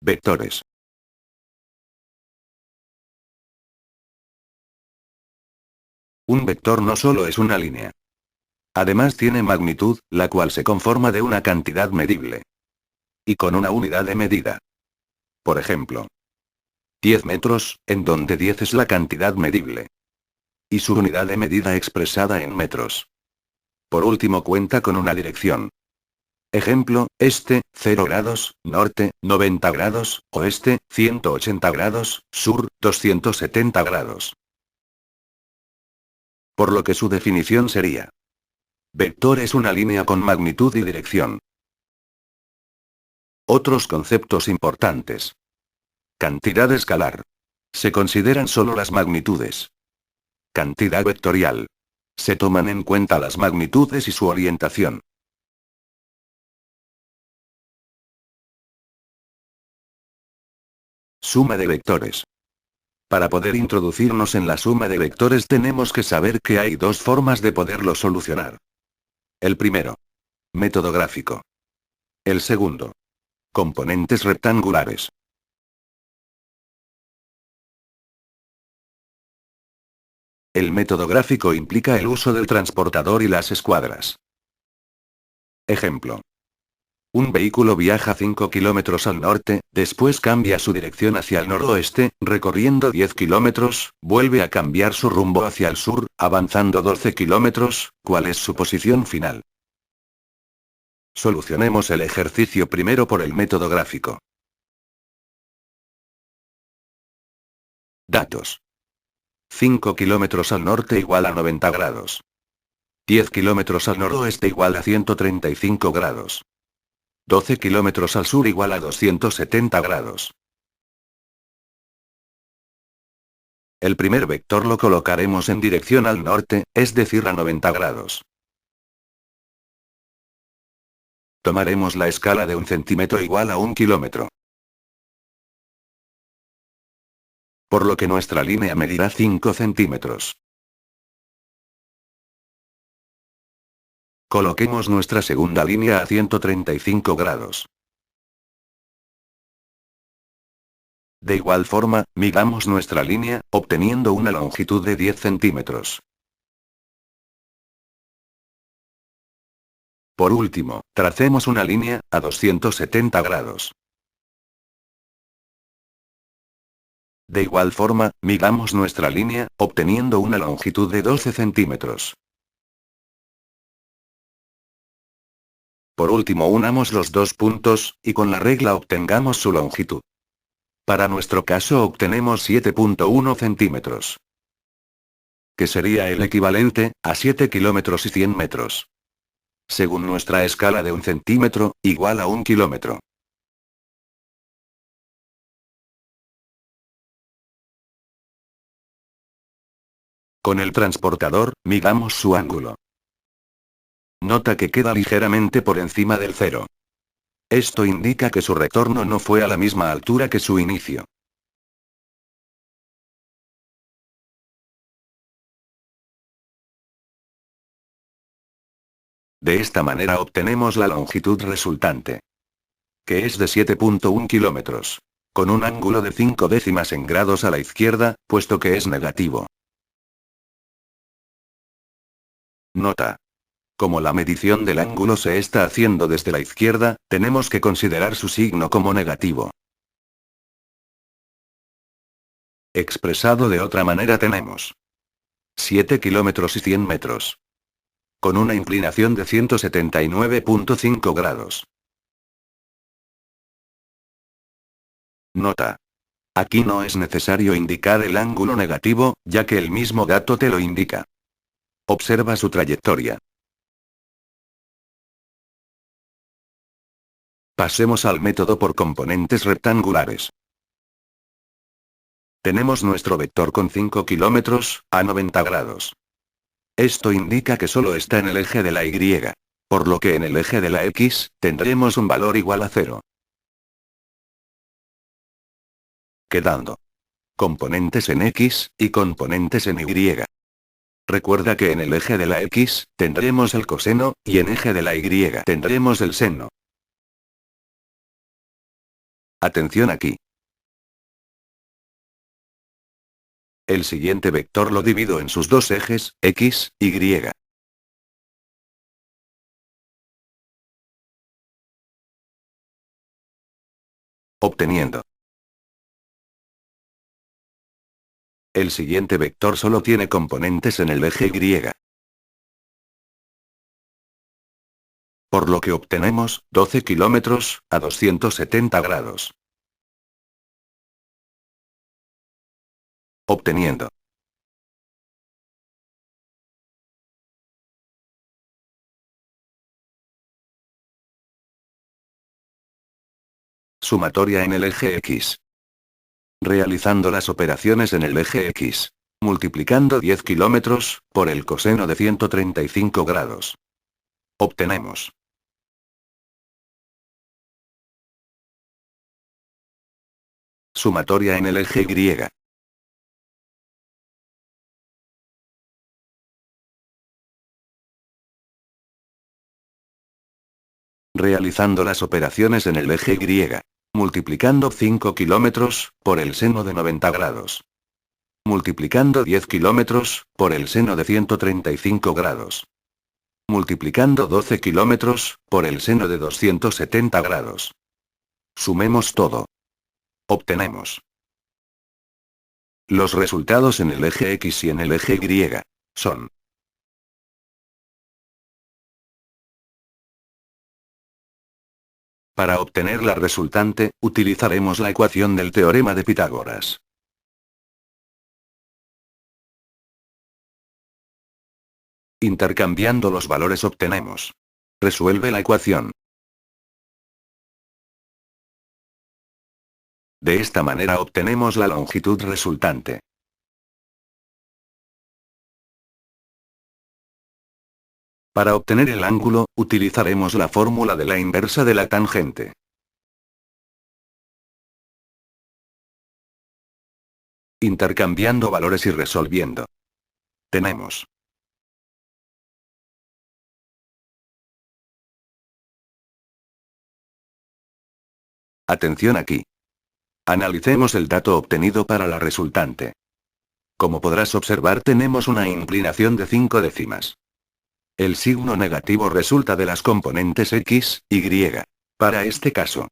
Vectores. Un vector no solo es una línea. Además tiene magnitud, la cual se conforma de una cantidad medible. Y con una unidad de medida. Por ejemplo, 10 metros, en donde 10 es la cantidad medible. Y su unidad de medida expresada en metros. Por último cuenta con una dirección. Ejemplo, este, 0 grados, norte, 90 grados, oeste, 180 grados, sur, 270 grados. Por lo que su definición sería: vector es una línea con magnitud y dirección. Otros conceptos importantes. Cantidad escalar. Se consideran solo las magnitudes. Cantidad vectorial. Se toman en cuenta las magnitudes y su orientación. Suma de vectores. Para poder introducirnos en la suma de vectores tenemos que saber que hay dos formas de poderlo solucionar. El primero. Método gráfico. El segundo. Componentes rectangulares. El método gráfico implica el uso del transportador y las escuadras. Ejemplo. Un vehículo viaja 5 kilómetros al norte, después cambia su dirección hacia el noroeste, recorriendo 10 kilómetros, vuelve a cambiar su rumbo hacia el sur, avanzando 12 kilómetros. ¿Cuál es su posición final? Solucionemos el ejercicio primero por el método gráfico. Datos. 5 kilómetros al norte igual a 90 grados. 10 kilómetros al noroeste igual a 135 grados. 12 kilómetros al sur igual a 270 grados. El primer vector lo colocaremos en dirección al norte, es decir a 90 grados. Tomaremos la escala de 1 centímetro igual a 1 kilómetro. Por lo que nuestra línea medirá 5 centímetros. Coloquemos nuestra segunda línea a 135 grados. De igual forma, midamos nuestra línea, obteniendo una longitud de 10 centímetros. Por último, tracemos una línea, a 270 grados. De igual forma, midamos nuestra línea, obteniendo una longitud de 12 centímetros. Por último unamos los dos puntos, y con la regla obtengamos su longitud. Para nuestro caso obtenemos 7.1 centímetros. Que sería el equivalente, a 7 kilómetros y 100 metros. Según nuestra escala de 1 centímetro, igual a 1 kilómetro. Con el transportador, midamos su ángulo. Nota que queda ligeramente por encima del cero. Esto indica que su retorno no fue a la misma altura que su inicio. De esta manera obtenemos la longitud resultante. Que es de 7.1 kilómetros. Con un ángulo de 5 décimas en grados a la izquierda, puesto que es negativo. Nota. Como la medición del ángulo se está haciendo desde la izquierda, tenemos que considerar su signo como negativo. Expresado de otra manera tenemos 7 kilómetros y 100 metros. Con una inclinación de 179.5 grados. Nota. Aquí no es necesario indicar el ángulo negativo, ya que el mismo dato te lo indica. Observa su trayectoria. Pasemos al método por componentes rectangulares. Tenemos nuestro vector con 5 kilómetros, a 90 grados. Esto indica que solo está en el eje de la Y. Por lo que en el eje de la X, tendremos un valor igual a 0. Quedando componentes en X, y componentes en Y. Recuerda que en el eje de la X, tendremos el coseno, y en eje de la Y tendremos el seno. Atención aquí. El siguiente vector lo divido en sus dos ejes, X, Y. Obteniendo. El siguiente vector solo tiene componentes en el eje Y. Por lo que obtenemos, 12 kilómetros, a 270 grados. Obteniendo. Sumatoria en el eje X. Realizando las operaciones en el eje X. Multiplicando 10 kilómetros, por el coseno de 135 grados. Obtenemos. Sumatoria en el eje Y. Realizando las operaciones en el eje Y. Multiplicando 5 kilómetros, por el seno de 90 grados. Multiplicando 10 kilómetros, por el seno de 135 grados. Multiplicando 12 kilómetros, por el seno de 270 grados. Sumemos todo. Obtenemos. Los resultados en el eje X y en el eje Y. Son. Para obtener la resultante, utilizaremos la ecuación del teorema de Pitágoras. Intercambiando los valores obtenemos. Resuelve la ecuación. De esta manera obtenemos la longitud resultante. Para obtener el ángulo, utilizaremos la fórmula de la inversa de la tangente. Intercambiando valores y resolviendo. Tenemos. Atención aquí. Analicemos el dato obtenido para la resultante. Como podrás observar, tenemos una inclinación de 5 décimas. El signo negativo resulta de las componentes X, Y. Para este caso,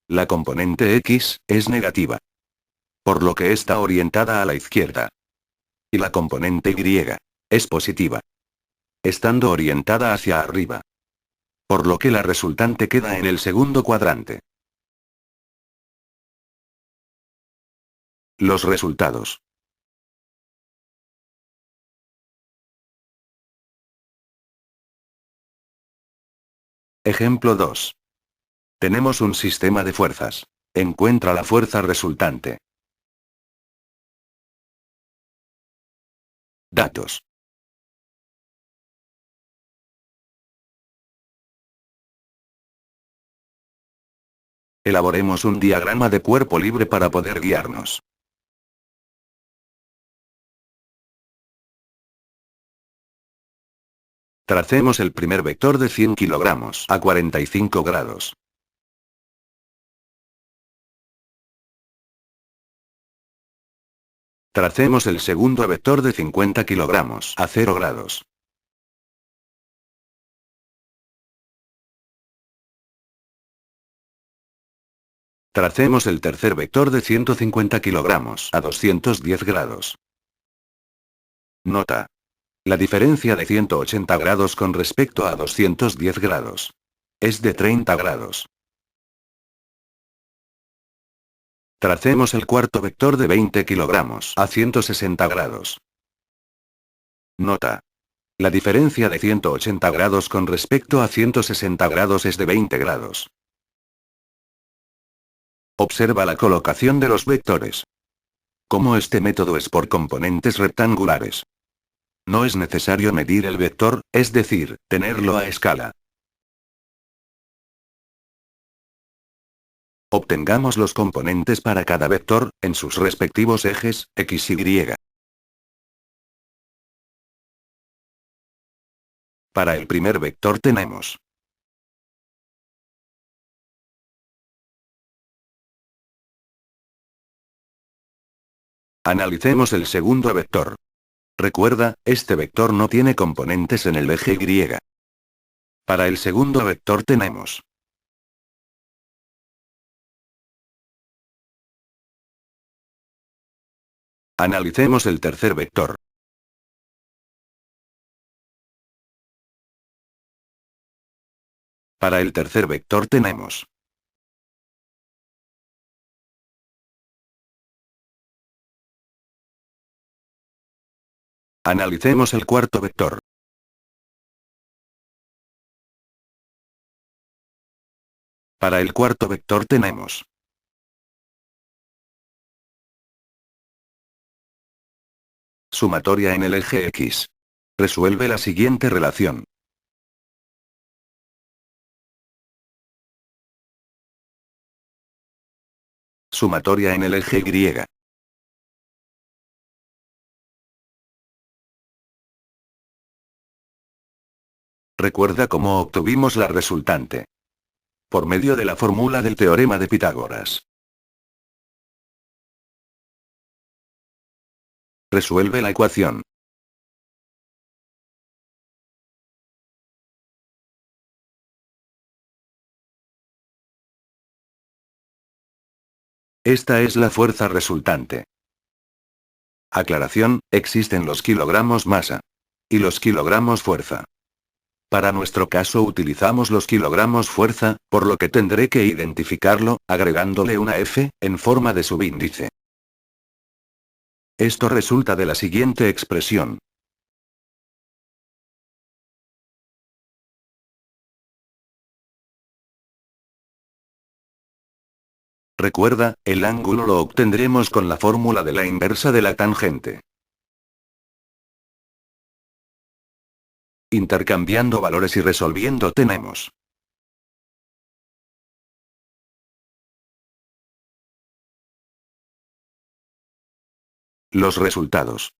la componente X es negativa, por lo que está orientada a la izquierda. Y la componente Y es positiva, estando orientada hacia arriba. Por lo que la resultante queda en el segundo cuadrante. Los resultados. Ejemplo 2. Tenemos un sistema de fuerzas. Encuentra la fuerza resultante. Datos. Elaboremos un diagrama de cuerpo libre para poder guiarnos. Tracemos el primer vector de 100 kilogramos a 45 grados. Tracemos el segundo vector de 50 kilogramos a 0 grados. Tracemos el tercer vector de 150 kilogramos a 210 grados. Nota. La diferencia de 180 grados con respecto a 210 grados es de 30 grados. Tracemos el cuarto vector de 20 kilogramos a 160 grados. Nota. La diferencia de 180 grados con respecto a 160 grados es de 20 grados. Observa la colocación de los vectores. Como este método es por componentes rectangulares, no es necesario medir el vector, es decir, tenerlo a escala. Obtengamos los componentes para cada vector, en sus respectivos ejes, X y Y. Para el primer vector tenemos Analicemos el segundo vector. Recuerda, este vector no tiene componentes en el eje Y. Para el segundo vector tenemos. Analicemos el tercer vector. Para el tercer vector tenemos. Analicemos el cuarto vector. Para el cuarto vector tenemos. Sumatoria en el eje X. Resuelve la siguiente relación. Sumatoria en el eje Y. Recuerda cómo obtuvimos la resultante. Por medio de la fórmula del teorema de Pitágoras. Resuelve la ecuación. Esta es la fuerza resultante. Aclaración, existen los kilogramos masa. Y los kilogramos fuerza. Para nuestro caso utilizamos los kilogramos fuerza, por lo que tendré que identificarlo, agregándole una F, en forma de subíndice. Esto resulta de la siguiente expresión. Recuerda, el ángulo lo obtendremos con la fórmula de la inversa de la tangente. Intercambiando valores y resolviendo tenemos. Los resultados.